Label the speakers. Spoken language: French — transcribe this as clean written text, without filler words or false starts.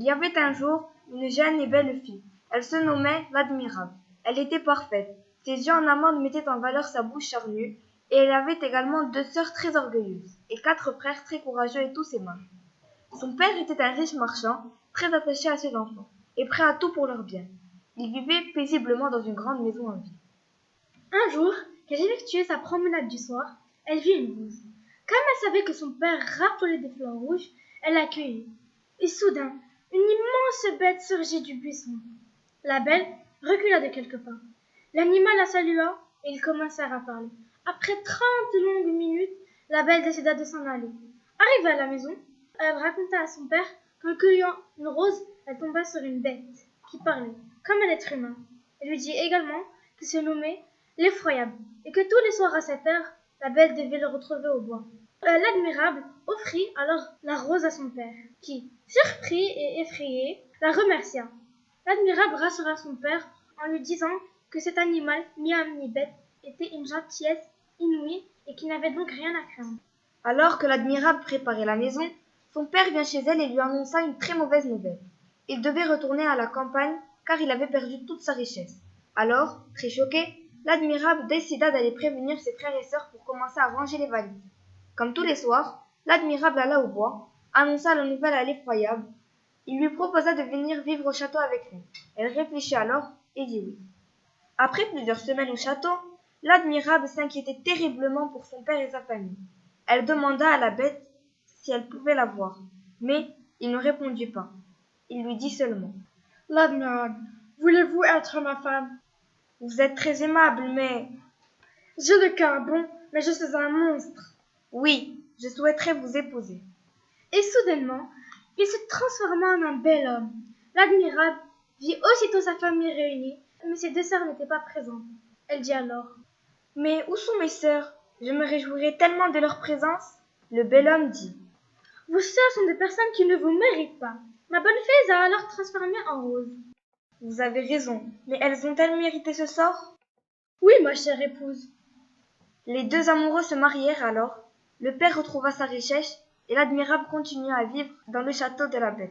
Speaker 1: y avait un jour une jeune et belle fille. Elle se nommait l'Admirable. Elle était parfaite. Ses yeux en amande mettaient en valeur sa bouche charnue, et elle avait également 2 sœurs très orgueilleuses, et 4 frères très courageux et tous aimables. Son père était un riche marchand, très attaché à ses enfants, et prêt à tout pour leur bien. Il vivait paisiblement dans une grande maison en ville.
Speaker 2: Un jour, qu'elle effectuait sa promenade du soir, elle vit une rose. Comme elle savait que son père raffolait des fleurs rouges, elle l'accueillit. Et soudain, une immense bête surgit du buisson. La belle recula de quelques pas. L'animal la salua et ils commencèrent à parler. Après 30 longues minutes, la belle décida de s'en aller. Arrivée à la maison, elle raconta à son père qu'en cueillant une rose, elle tomba sur une bête qui parlait, comme un être humain. Elle lui dit également qu'il se nommait l'Effroyable et que tous les soirs à cette heure, la belle devait le retrouver au bois. L'Admirable offrit alors la rose à son père, qui, surpris et effrayé, la remercia. L'Admirable rassura son père en lui disant que cet animal, mi-homme mi-bête, était une gentillesse inouïe et qu'il n'avait donc rien à craindre.
Speaker 1: Alors que l'Admirable préparait la maison, son père vient chez elle et lui annonça une très mauvaise nouvelle. Il devait retourner à la campagne car il avait perdu toute sa richesse. Alors, très choqué, l'Admirable décida d'aller prévenir ses frères et sœurs pour commencer à ranger les valises. Comme tous les soirs, l'Admirable alla au bois, annonça la nouvelle à l'Effroyable. Il lui proposa de venir vivre au château avec lui. Elle réfléchit alors et dit oui. Après plusieurs semaines au château, l'Admirable s'inquiétait terriblement pour son père et sa famille. Elle demanda à la bête si elle pouvait la voir, mais il ne répondit pas. Il lui dit seulement «
Speaker 2: L'Admirable, voulez-vous être ma femme?
Speaker 1: Vous êtes très aimable, mais… »
Speaker 2: J'ai le cœur bon, mais je suis un monstre.
Speaker 1: Oui, je souhaiterais vous épouser.
Speaker 2: Et soudainement, il se transforma en un bel homme. L'Admirable vit aussitôt sa famille réunie, mais ses 2 sœurs n'étaient pas présentes. Elle dit alors
Speaker 1: « Mais où sont mes sœurs? Je me réjouirais tellement de leur présence. » Le bel homme dit
Speaker 2: « Vos sœurs sont des personnes qui ne vous méritent pas. Ma bonne fée les a alors transformées en roses. »
Speaker 1: Vous avez raison, mais elles ont-elles mérité ce sort?
Speaker 2: Oui, ma chère épouse.
Speaker 1: Les 2 amoureux se marièrent alors. Le père retrouva sa richesse et l'Admirable continua à vivre dans le château de la bête.